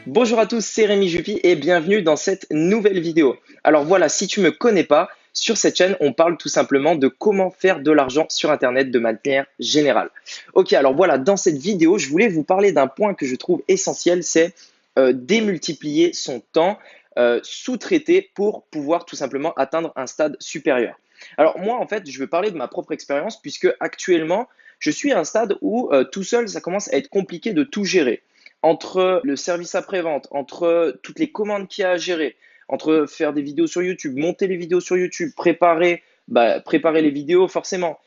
Bonjour à tous, c'est Rémi Jupy et bienvenue dans cette nouvelle vidéo. Alors voilà, si tu me connais pas, sur cette chaîne, on parle tout simplement de comment faire de l'argent sur Internet de manière générale. Ok, alors voilà, dans cette vidéo, je voulais vous parler d'un point que je trouve essentiel, c'est démultiplier son temps, sous-traiter pour pouvoir tout simplement atteindre un stade supérieur. Alors moi, en fait, je veux parler de ma propre expérience puisque actuellement, je suis à un stade où tout seul, ça commence à être compliqué de tout gérer entre le service après-vente, entre toutes les commandes qu'il y a à gérer, entre faire des vidéos sur YouTube, monter les vidéos sur YouTube, préparer les vidéos forcément,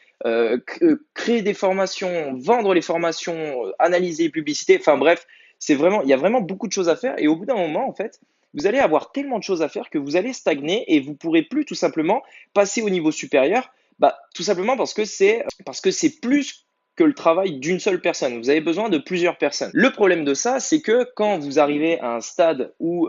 créer des formations, vendre les formations, analyser les publicités, enfin bref, il y a vraiment beaucoup de choses à faire et au bout d'un moment, en fait, vous allez avoir tellement de choses à faire que vous allez stagner et vous pourrez plus tout simplement passer au niveau supérieur, tout simplement parce que c'est plus que le travail d'une seule personne. Vous avez besoin de plusieurs personnes. Le problème de ça, c'est que quand vous arrivez à un stade où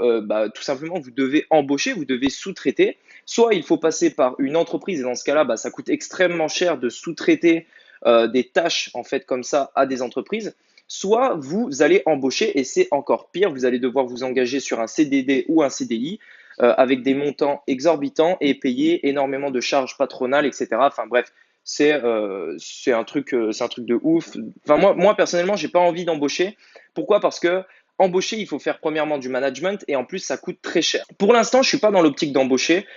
tout simplement vous devez embaucher, vous devez sous-traiter, soit il faut passer par une entreprise et dans ce cas-là, ça coûte extrêmement cher de sous-traiter des tâches en fait comme ça à des entreprises. Soit vous allez embaucher et c'est encore pire, vous allez devoir vous engager sur un CDD ou un CDI avec des montants exorbitants et payer énormément de charges patronales, etc. Enfin bref, c'est un truc de ouf. Enfin, moi personnellement, j'ai pas envie d'embaucher. Pourquoi? Parce que embaucher, il faut faire premièrement du management et en plus, ça coûte très cher. Pour l'instant, je suis pas dans l'optique d'embaucher.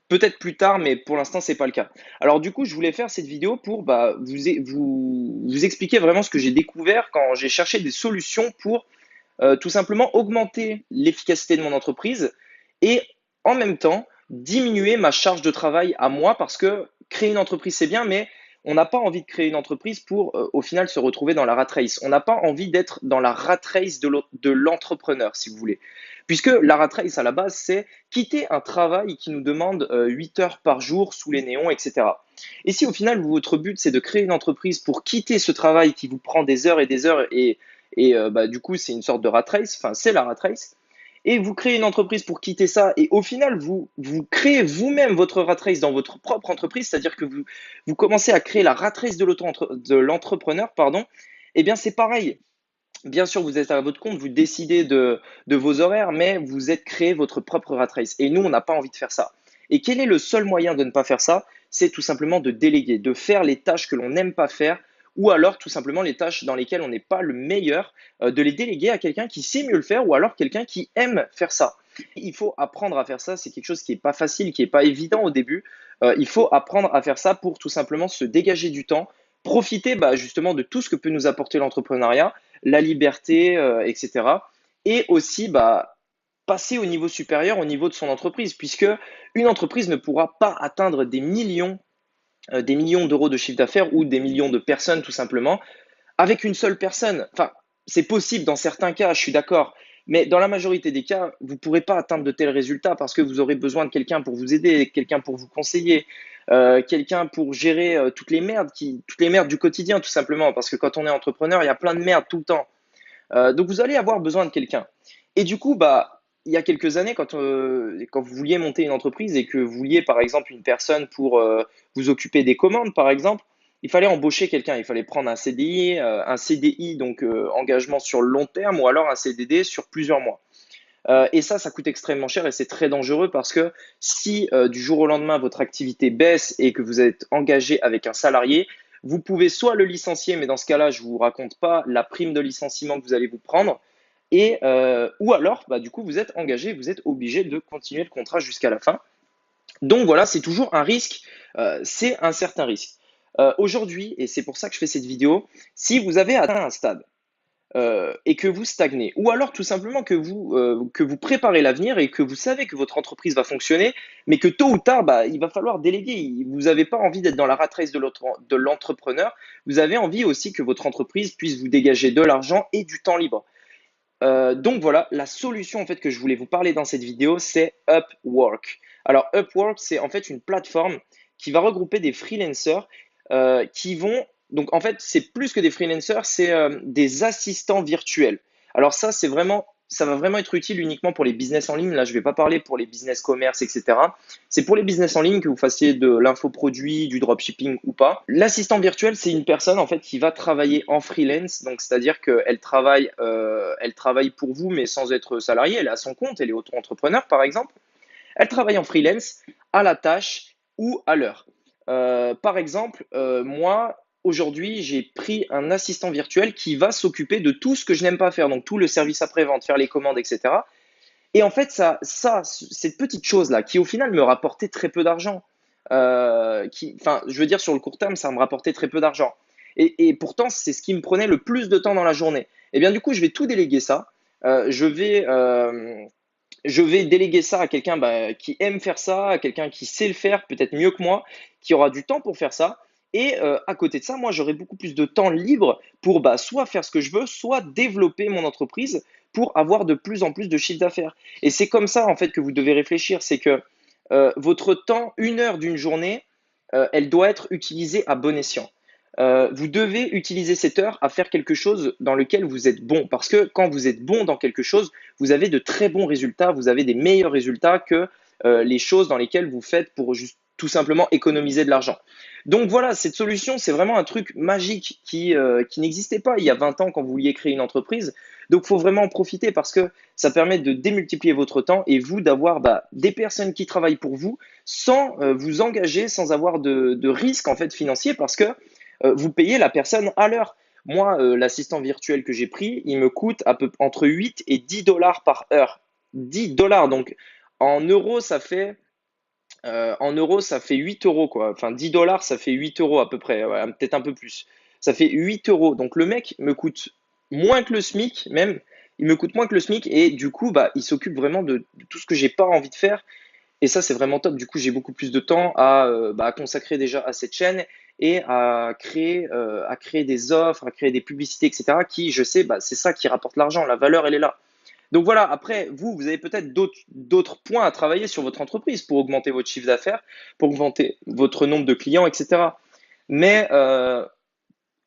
Peut-être plus tard, mais pour l'instant, c'est pas le cas. Alors du coup, je voulais faire cette vidéo pour vous expliquer vraiment ce que j'ai découvert quand j'ai cherché des solutions pour tout simplement augmenter l'efficacité de mon entreprise et en même temps diminuer ma charge de travail à moi parce que créer une entreprise c'est bien, mais on n'a pas envie de créer une entreprise pour au final se retrouver dans la rat race. On n'a pas envie d'être dans la rat race de l'entrepreneur, si vous voulez. Puisque la rat race à la base, c'est quitter un travail qui nous demande 8 heures par jour sous les néons, etc. Et si au final, votre but, c'est de créer une entreprise pour quitter ce travail qui vous prend des heures et des heures et du coup, c'est une sorte de rat race, enfin, c'est la rat race. Et vous créez une entreprise pour quitter ça, et au final, vous créez vous-même votre rat race dans votre propre entreprise, c'est-à-dire que vous commencez à créer la rat race de l'entrepreneur, pardon. Eh bien, c'est pareil. Bien sûr, vous êtes à votre compte, vous décidez de vos horaires, mais vous êtes créé votre propre rat race. Et nous, on n'a pas envie de faire ça. Et quel est le seul moyen de ne pas faire ça? C'est tout simplement de déléguer, de faire les tâches que l'on n'aime pas faire, ou alors tout simplement les tâches dans lesquelles on n'est pas le meilleur, de les déléguer à quelqu'un qui sait mieux le faire, ou alors quelqu'un qui aime faire ça. Il faut apprendre à faire ça, c'est quelque chose qui n'est pas facile, qui n'est pas évident au début. Il faut apprendre à faire ça pour tout simplement se dégager du temps, profiter justement de tout ce que peut nous apporter l'entrepreneuriat, la liberté, etc. Et aussi passer au niveau supérieur, au niveau de son entreprise, puisque une entreprise ne pourra pas atteindre des millions d'euros de chiffre d'affaires ou des millions de personnes tout simplement avec une seule personne. Enfin, c'est possible dans certains cas, je suis d'accord. Mais dans la majorité des cas, vous ne pourrez pas atteindre de tels résultats parce que vous aurez besoin de quelqu'un pour vous aider, quelqu'un pour vous conseiller, quelqu'un pour gérer toutes les merdes du quotidien tout simplement. Parce que quand on est entrepreneur, il y a plein de merdes tout le temps. Donc vous allez avoir besoin de quelqu'un. Et du coup, il y a quelques années, quand vous vouliez monter une entreprise et que vous vouliez par exemple une personne pour vous occuper des commandes, par exemple, il fallait embaucher quelqu'un, il fallait prendre un CDI, donc engagement sur le long terme, ou alors un CDD sur plusieurs mois. Et ça coûte extrêmement cher et c'est très dangereux parce que si du jour au lendemain votre activité baisse et que vous êtes engagé avec un salarié, vous pouvez soit le licencier, mais dans ce cas-là, je ne vous raconte pas la prime de licenciement que vous allez vous prendre, ou alors, du coup, vous êtes engagé, vous êtes obligé de continuer le contrat jusqu'à la fin. Donc voilà, c'est toujours un risque, c'est un certain risque. Aujourd'hui, et c'est pour ça que je fais cette vidéo, si vous avez atteint un stade et que vous stagnez, ou alors tout simplement que vous préparez l'avenir et que vous savez que votre entreprise va fonctionner, mais que tôt ou tard, il va falloir déléguer. Vous n'avez pas envie d'être dans la rat race de l'entrepreneur, vous avez envie aussi que votre entreprise puisse vous dégager de l'argent et du temps libre. Donc voilà, la solution en fait que je voulais vous parler dans cette vidéo, c'est Upwork. Alors Upwork, c'est en fait une plateforme qui va regrouper des freelancers qui vont, c'est plus que des freelancers, c'est des assistants virtuels. Alors ça, c'est vraiment ça va vraiment être utile uniquement pour les business en ligne. Là, je ne vais pas parler pour les business commerce, etc. C'est pour les business en ligne, que vous fassiez de l'infoproduit, du dropshipping ou pas. L'assistant virtuel, c'est une personne en fait qui va travailler en freelance. Donc, c'est-à-dire elle travaille pour vous, mais sans être salariée. Elle est à son compte, elle est auto-entrepreneur, par exemple. Elle travaille en freelance à la tâche ou à l'heure. Par exemple, moi, aujourd'hui, j'ai pris un assistant virtuel qui va s'occuper de tout ce que je n'aime pas faire, donc tout le service après-vente, faire les commandes, etc. Et en fait, cette petite chose-là, qui au final me rapportait très peu d'argent, enfin, je veux dire, sur le court terme, ça me rapportait très peu d'argent. Et pourtant, c'est ce qui me prenait le plus de temps dans la journée. Et bien, du coup, je vais tout déléguer ça. Euh, je vais, euh, je vais déléguer ça à quelqu'un qui aime faire ça, à quelqu'un qui sait le faire peut-être mieux que moi, qui aura du temps pour faire ça. Et à côté de ça, moi, j'aurai beaucoup plus de temps libre pour soit faire ce que je veux, soit développer mon entreprise pour avoir de plus en plus de chiffre d'affaires. Et c'est comme ça, en fait, que vous devez réfléchir. C'est que votre temps, 1 heure d'une journée, elle doit être utilisée à bon escient. Vous devez utiliser cette heure à faire quelque chose dans lequel vous êtes bon. Parce que quand vous êtes bon dans quelque chose, vous avez de très bons résultats, vous avez des meilleurs résultats que les choses dans lesquelles vous faites pour juste tout simplement économiser de l'argent. Donc voilà, cette solution, c'est vraiment un truc magique qui n'existait pas il y a 20 ans quand vous vouliez créer une entreprise. Donc il faut vraiment en profiter parce que ça permet de démultiplier votre temps et vous d'avoir des personnes qui travaillent pour vous sans vous engager, sans avoir de risque en fait financier parce que vous payez la personne à l'heure. Moi, l'assistant virtuel que j'ai pris, il me coûte entre 8 et 10 dollars par heure. 10 dollars, donc en euros, ça fait 8 euros, quoi. Enfin, 10 dollars, ça fait 8 euros à peu près, ouais, peut-être un peu plus. Ça fait 8 euros. Donc le mec me coûte moins que le SMIC, même. Il me coûte moins que le SMIC et du coup, il s'occupe vraiment de tout ce que j'ai pas envie de faire. Et ça, c'est vraiment top. Du coup, j'ai beaucoup plus de temps à consacrer déjà à cette chaîne et à créer des offres, à créer des publicités, etc. qui, je sais, c'est ça qui rapporte l'argent. La valeur, elle est là. Donc voilà, après, vous avez peut-être d'autres points à travailler sur votre entreprise pour augmenter votre chiffre d'affaires, pour augmenter votre nombre de clients, etc. Mais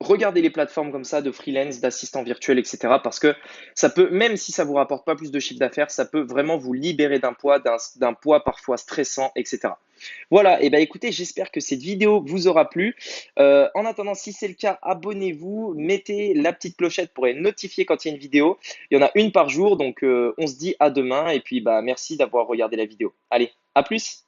regardez les plateformes comme ça de freelance, d'assistants virtuels, etc. Parce que ça peut, même si ça vous rapporte pas plus de chiffre d'affaires, ça peut vraiment vous libérer d'un poids parfois stressant, etc. Voilà, et ben écoutez, j'espère que cette vidéo vous aura plu. En attendant, si c'est le cas, abonnez-vous, mettez la petite clochette pour être notifié quand il y a une vidéo. Il y en a une par jour, donc on se dit à demain et puis merci d'avoir regardé la vidéo. Allez, à plus!